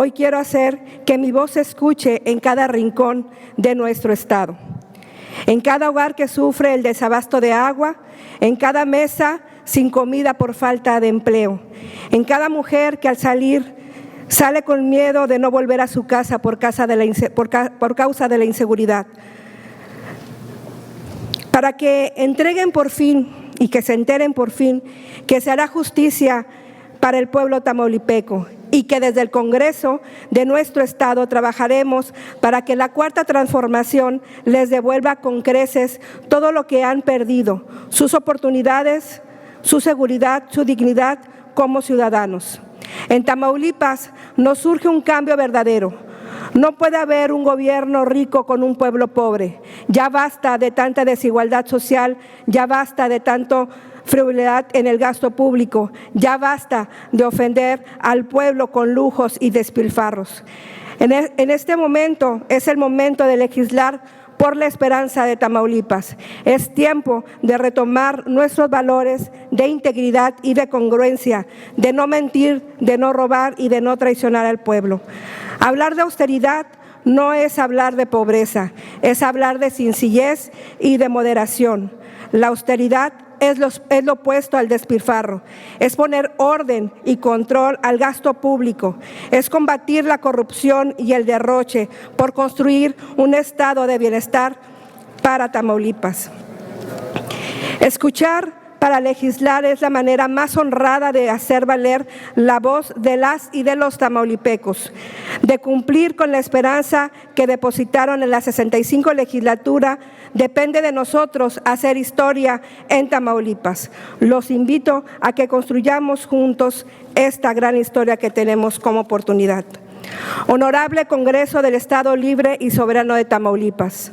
Hoy quiero hacer que mi voz se escuche en cada rincón de nuestro estado, en cada hogar que sufre el desabasto de agua, en cada mesa sin comida por falta de empleo, en cada mujer que al salir sale con miedo de no volver a su casa por causa de la inseguridad. Para que entreguen por fin y que se enteren por fin que se hará justicia para el pueblo tamaulipeco y que desde el Congreso de nuestro estado trabajaremos para que la Cuarta Transformación les devuelva con creces todo lo que han perdido, sus oportunidades, su seguridad, su dignidad como ciudadanos. En Tamaulipas nos surge un cambio verdadero. No puede haber un gobierno rico con un pueblo pobre. Ya basta de tanta desigualdad social, ya basta de tanto frivolidad en el gasto público, ya basta de ofender al pueblo con lujos y despilfarros. En este momento es el momento de legislar por la esperanza de Tamaulipas. Es tiempo de retomar nuestros valores de integridad y de congruencia, de no mentir, de no robar y de no traicionar al pueblo. Hablar de austeridad no es hablar de pobreza, es hablar de sencillez y de moderación. La austeridad es lo opuesto al despilfarro, es poner orden y control al gasto público, es combatir la corrupción y el derroche por construir un estado de bienestar para Tamaulipas. Escuchar para legislar es la manera más honrada de hacer valer la voz de las y de los tamaulipecos, de cumplir con la esperanza que depositaron en la 65 legislatura. Depende de nosotros hacer historia en Tamaulipas. Los invito a que construyamos juntos esta gran historia que tenemos como oportunidad. Honorable Congreso del Estado Libre y Soberano de Tamaulipas.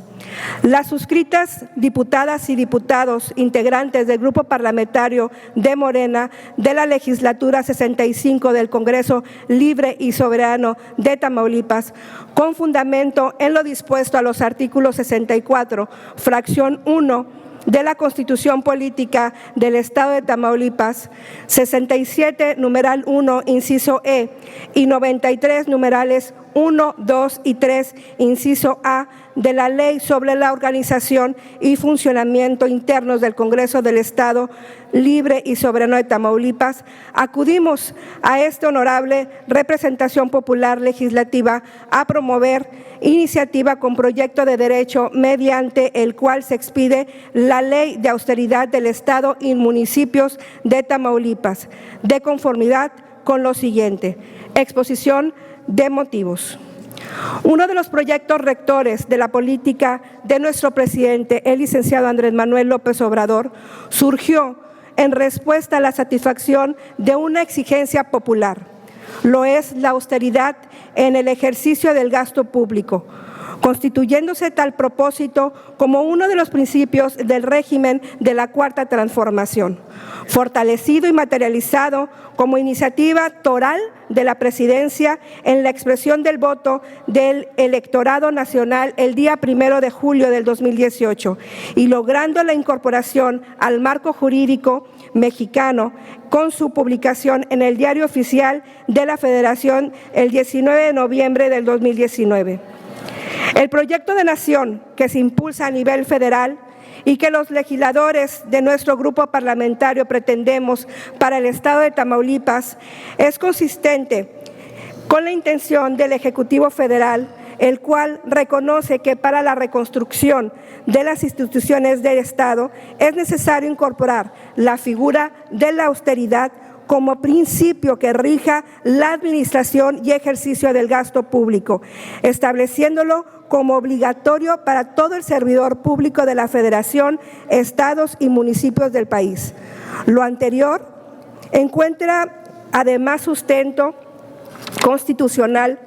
Las suscritas diputadas y diputados integrantes del Grupo Parlamentario de Morena de la Legislatura 65 del Congreso Libre y Soberano de Tamaulipas, con fundamento en lo dispuesto a los artículos 64, fracción 1, de la Constitución Política del Estado de Tamaulipas, 67, numeral 1, inciso E, y 93, numerales 1, 2 y 3, inciso A, de la Ley sobre la organización y funcionamiento internos del Congreso del Estado Libre y Soberano de Tamaulipas, acudimos a esta honorable representación popular legislativa a promover iniciativa con proyecto de derecho mediante el cual se expide la Ley de Austeridad del Estado y municipios de Tamaulipas, de conformidad con lo siguiente. Exposición de motivos. Uno de los proyectos rectores de la política de nuestro presidente, el licenciado Andrés Manuel López Obrador, surgió en respuesta a la satisfacción de una exigencia popular. Lo es la austeridad en el ejercicio del gasto público, constituyéndose tal propósito como uno de los principios del régimen de la Cuarta Transformación, fortalecido y materializado como iniciativa toral de la Presidencia en la expresión del voto del electorado nacional el día 1 de julio del 2018 y logrando la incorporación al marco jurídico mexicano con su publicación en el Diario Oficial de la Federación el 19 de noviembre del 2019. El proyecto de nación que se impulsa a nivel federal y que los legisladores de nuestro grupo parlamentario pretendemos para el Estado de Tamaulipas es consistente con la intención del Ejecutivo Federal, el cual reconoce que para la reconstrucción de las instituciones del Estado es necesario incorporar la figura de la austeridad como principio que rija la administración y ejercicio del gasto público, estableciéndolo como obligatorio para todo el servidor público de la Federación, estados y municipios del país. Lo anterior encuentra además sustento constitucional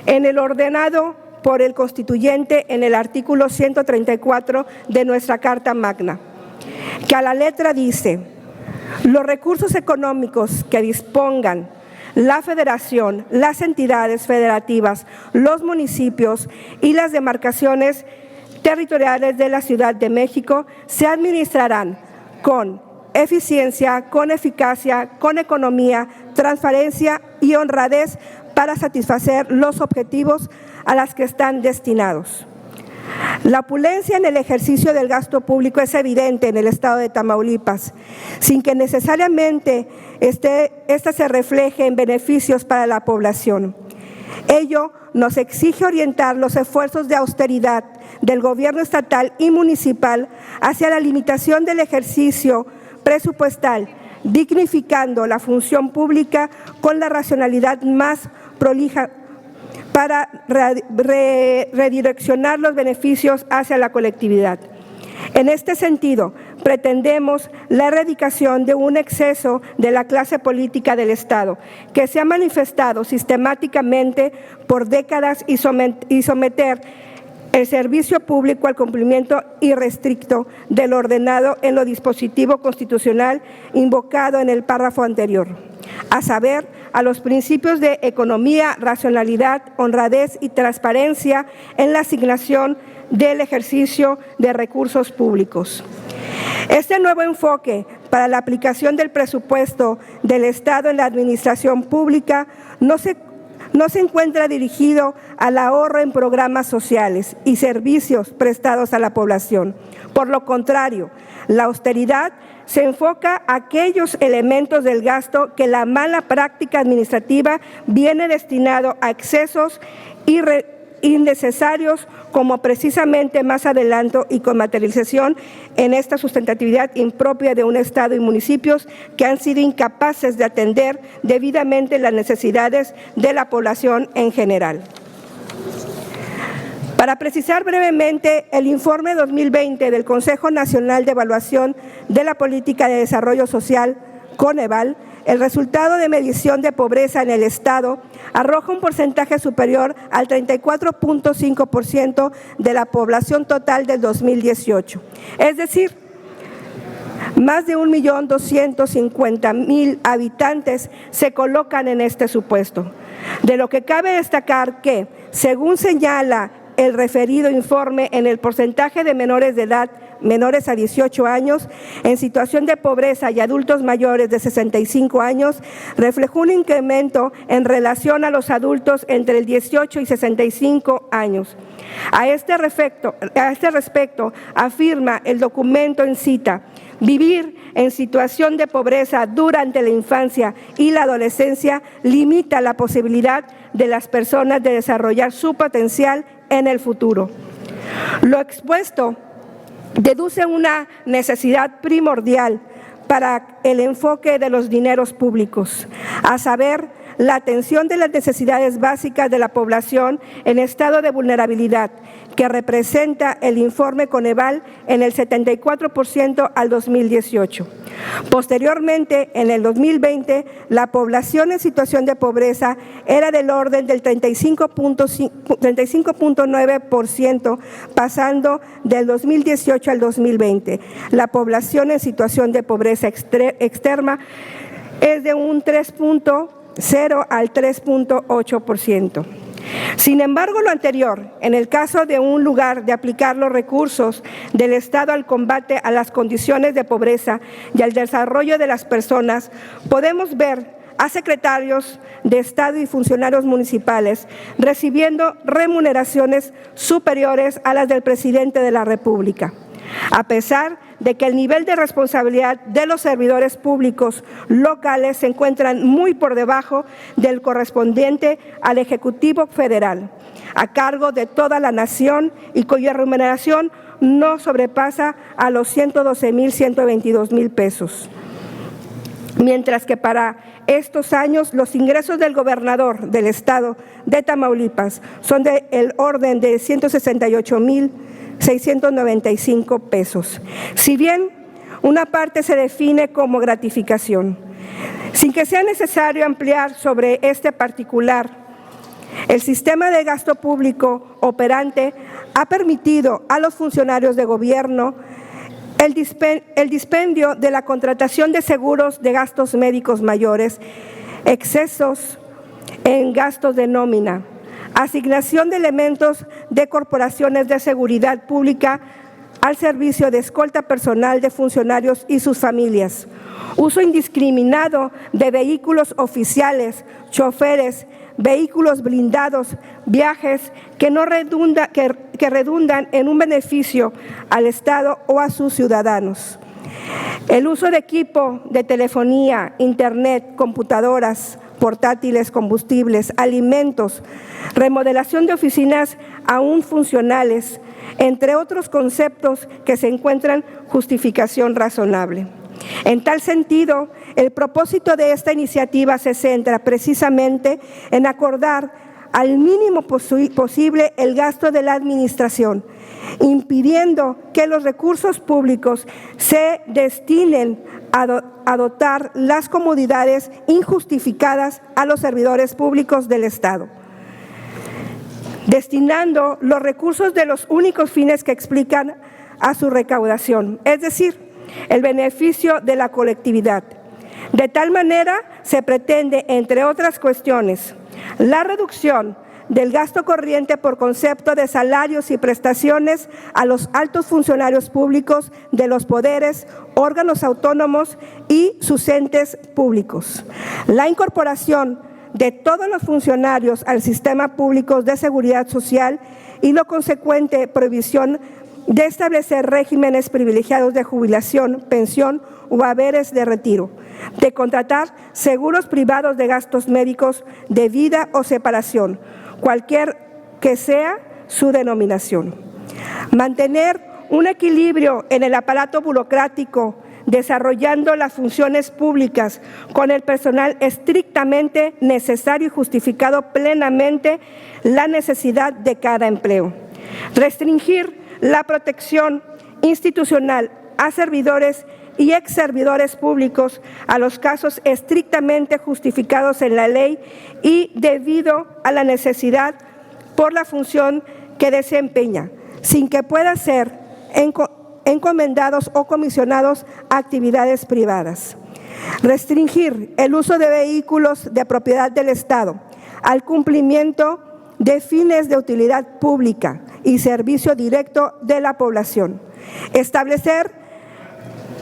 en el ordenado por el constituyente en el artículo 134 de nuestra Carta Magna, que a la letra dice: los recursos económicos que dispongan la Federación, las entidades federativas, los municipios y las demarcaciones territoriales de la Ciudad de México se administrarán con eficiencia, con eficacia, con economía, transparencia y honradez para satisfacer los objetivos a los que están destinados. La opulencia en el ejercicio del gasto público es evidente en el estado de Tamaulipas, sin que necesariamente esta se refleje en beneficios para la población. Ello nos exige orientar los esfuerzos de austeridad del gobierno estatal y municipal hacia la limitación del ejercicio presupuestal, dignificando la función pública con la racionalidad más prolija para redireccionar los beneficios hacia la colectividad. En este sentido, pretendemos la erradicación de un exceso de la clase política del Estado, que se ha manifestado sistemáticamente por décadas y someter el servicio público al cumplimiento irrestricto de lo ordenado en lo dispositivo constitucional invocado en el párrafo anterior, a saber, a los principios de economía, racionalidad, honradez y transparencia en la asignación del ejercicio de recursos públicos. Este nuevo enfoque para la aplicación del presupuesto del Estado en la administración pública no se encuentra dirigido al ahorro en programas sociales y servicios prestados a la población. Por lo contrario, la austeridad se enfoca a aquellos elementos del gasto que la mala práctica administrativa viene destinado a excesos innecesarios, como precisamente más adelanto y con materialización en esta sustentabilidad impropia de un Estado y municipios que han sido incapaces de atender debidamente las necesidades de la población en general. Para precisar brevemente, el informe 2020 del Consejo Nacional de Evaluación de la Política de Desarrollo Social, Coneval, el resultado de medición de pobreza en el Estado arroja un porcentaje superior al 34.5% de la población total del 2018. Es decir, más de 1.250.000 habitantes se colocan en este supuesto. De lo que cabe destacar que, según señala el referido informe, en el porcentaje de menores de edad, menores a 18 años, en situación de pobreza y adultos mayores de 65 años, reflejó un incremento en relación a los adultos entre el 18 y 65 años. A este respecto, afirma el documento en cita: vivir en situación de pobreza durante la infancia y la adolescencia limita la posibilidad de las personas de desarrollar su potencial en el futuro. Lo expuesto deduce una necesidad primordial para el enfoque de los dineros públicos, a saber, la atención de las necesidades básicas de la población en estado de vulnerabilidad, que representa el informe Coneval en el 74% al 2018. Posteriormente, en el 2020, la población en situación de pobreza era del orden del 35.9%, pasando del 2018 al 2020. La población en situación de pobreza extrema es de un 3.0 al 3.8%. Sin embargo, lo anterior, en el caso de un lugar de aplicar los recursos del Estado al combate a las condiciones de pobreza y al desarrollo de las personas, podemos ver a secretarios de Estado y funcionarios municipales recibiendo remuneraciones superiores a las del presidente de la República, a pesar de que el nivel de responsabilidad de los servidores públicos locales se encuentran muy por debajo del correspondiente al Ejecutivo Federal, a cargo de toda la nación y cuya remuneración no sobrepasa a los 112.122.000 pesos. Mientras que para estos años los ingresos del gobernador del estado de Tamaulipas son del orden de 168.695 pesos. Si bien una parte se define como gratificación, sin que sea necesario ampliar sobre este particular, el sistema de gasto público operante ha permitido a los funcionarios de gobierno el dispendio de la contratación de seguros de gastos médicos mayores, excesos en gastos de nómina, asignación de elementos de corporaciones de seguridad pública al servicio de escolta personal de funcionarios y sus familias, uso indiscriminado de vehículos oficiales, choferes, vehículos blindados, viajes que redundan en un beneficio al Estado o a sus ciudadanos. El uso de equipo de telefonía, internet, computadoras, portátiles, combustibles, alimentos, remodelación de oficinas aún funcionales, entre otros conceptos que se encuentran justificación razonable. En tal sentido, el propósito de esta iniciativa se centra precisamente en acordar al mínimo posible el gasto de la administración, impidiendo que los recursos públicos se destinen a dotar las comodidades injustificadas a los servidores públicos del Estado, destinando los recursos de los únicos fines que explican a su recaudación, es decir, el beneficio de la colectividad. De tal manera, se pretende, entre otras cuestiones, la reducción del gasto corriente por concepto de salarios y prestaciones a los altos funcionarios públicos de los poderes, órganos autónomos y sus entes públicos. La incorporación de todos los funcionarios al sistema público de seguridad social y la consecuente prohibición de establecer regímenes privilegiados de jubilación, pensión o haberes de retiro, de contratar seguros privados de gastos médicos de vida o separación, cualquier que sea su denominación. Mantener un equilibrio en el aparato burocrático, desarrollando las funciones públicas con el personal estrictamente necesario y justificado plenamente la necesidad de cada empleo. Restringir la protección institucional a servidores y exservidores públicos a los casos estrictamente justificados en la ley y debido a la necesidad por la función que desempeña, sin que pueda ser encomendados o comisionados a actividades privadas. Restringir el uso de vehículos de propiedad del Estado al cumplimiento de fines de utilidad pública y servicio directo de la población. Establecer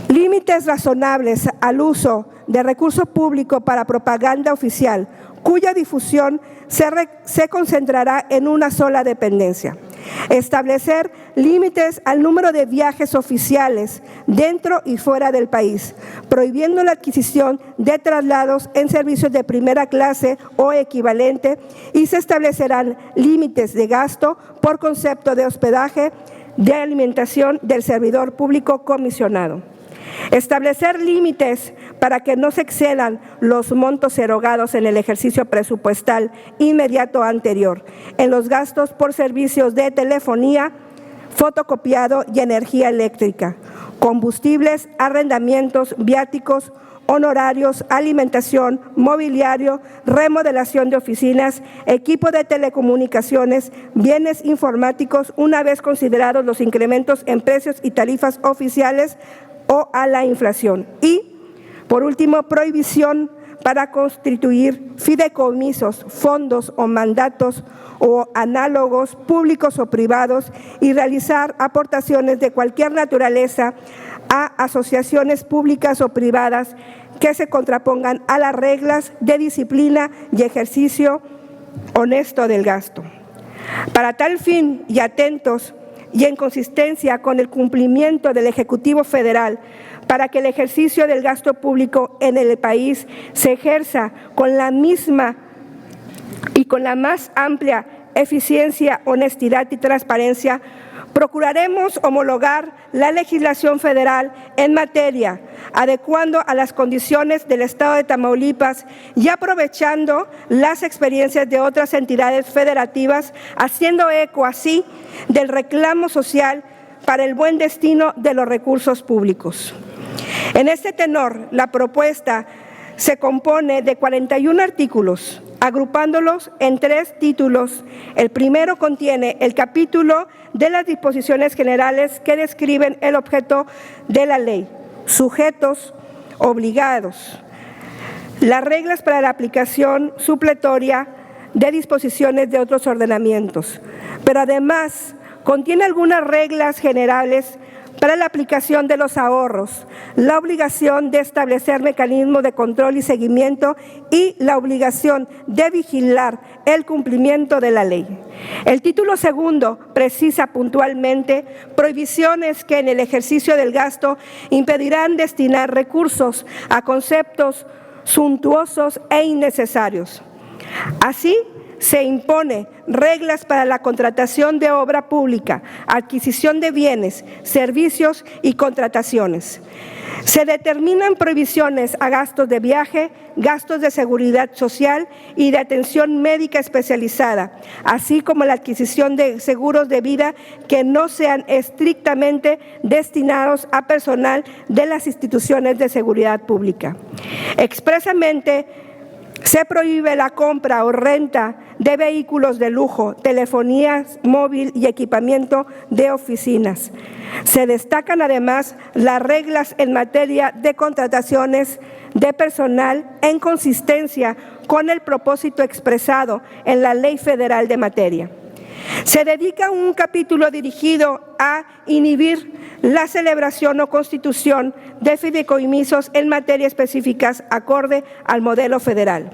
límites razonables al uso de recurso público para propaganda oficial, cuya difusión se concentrará en una sola dependencia. Establecer límites al número de viajes oficiales dentro y fuera del país, prohibiendo la adquisición de traslados en servicios de primera clase o equivalente, y se establecerán límites de gasto por concepto de hospedaje, de alimentación del servidor público comisionado. Establecer límites para que no se excedan los montos erogados en el ejercicio presupuestal inmediato anterior en los gastos por servicios de telefonía, fotocopiado y energía eléctrica, combustibles, arrendamientos, viáticos, honorarios, alimentación, mobiliario, remodelación de oficinas, equipo de telecomunicaciones, bienes informáticos, una vez considerados los incrementos en precios y tarifas oficiales o a la inflación. Y, por último, prohibición para constituir fideicomisos, fondos o mandatos o análogos públicos o privados y realizar aportaciones de cualquier naturaleza a asociaciones públicas o privadas que se contrapongan a las reglas de disciplina y ejercicio honesto del gasto. Para tal fin y atentos y en consistencia con el cumplimiento del Ejecutivo Federal para que el ejercicio del gasto público en el país se ejerza con la misma y con la más amplia eficiencia, honestidad y transparencia, procuraremos homologar la legislación federal en materia, adecuando a las condiciones del Estado de Tamaulipas y aprovechando las experiencias de otras entidades federativas, haciendo eco así del reclamo social para el buen destino de los recursos públicos. En este tenor, la propuesta se compone de 41 artículos, agrupándolos en 3 títulos. El primero contiene el capítulo de las disposiciones generales que describen el objeto de la ley, sujetos obligados, las reglas para la aplicación supletoria de disposiciones de otros ordenamientos, pero además contiene algunas reglas generales para la aplicación de los ahorros, la obligación de establecer mecanismos de control y seguimiento y la obligación de vigilar el cumplimiento de la ley. El título segundo precisa puntualmente prohibiciones que en el ejercicio del gasto impedirán destinar recursos a conceptos suntuosos e innecesarios. Así, se impone reglas para la contratación de obra pública, adquisición de bienes, servicios y contrataciones. Se determinan prohibiciones a gastos de viaje, gastos de seguridad social y de atención médica especializada, así como la adquisición de seguros de vida que no sean estrictamente destinados a personal de las instituciones de seguridad pública. Expresamente, se prohíbe la compra o renta de vehículos de lujo, telefonía móvil y equipamiento de oficinas. Se destacan además las reglas en materia de contrataciones de personal en consistencia con el propósito expresado en la Ley Federal de materia. Se dedica un capítulo dirigido a inhibir la celebración o constitución de fideicomisos en materias específicas acorde al modelo federal.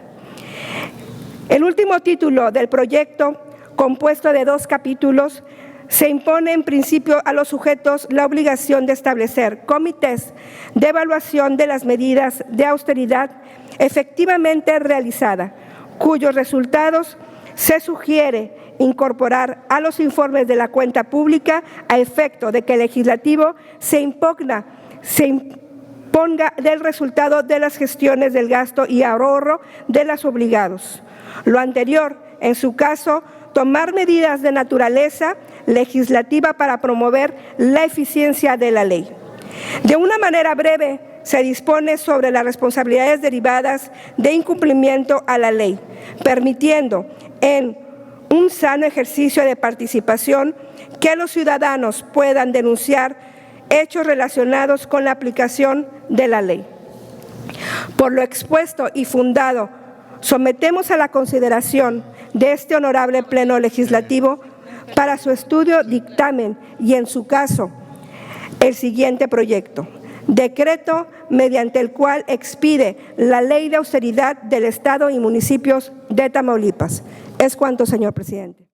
El último título del proyecto, compuesto de 2 capítulos, se impone en principio a los sujetos la obligación de establecer comités de evaluación de las medidas de austeridad efectivamente realizadas, cuyos resultados se sugiere incorporar a los informes de la cuenta pública a efecto de que el legislativo se imponga del resultado de las gestiones del gasto y ahorro de los obligados. Lo anterior, en su caso, tomar medidas de naturaleza legislativa para promover la eficiencia de la ley. De una manera breve, se dispone sobre las responsabilidades derivadas de incumplimiento a la ley, permitiendo en un sano ejercicio de participación que los ciudadanos puedan denunciar hechos relacionados con la aplicación de la ley. Por lo expuesto y fundado, sometemos a la consideración de este honorable Pleno Legislativo para su estudio, dictamen y, en su caso, el siguiente proyecto: decreto mediante el cual expide la Ley de Austeridad del Estado y municipios de Tamaulipas. Es cuanto, señor presidente.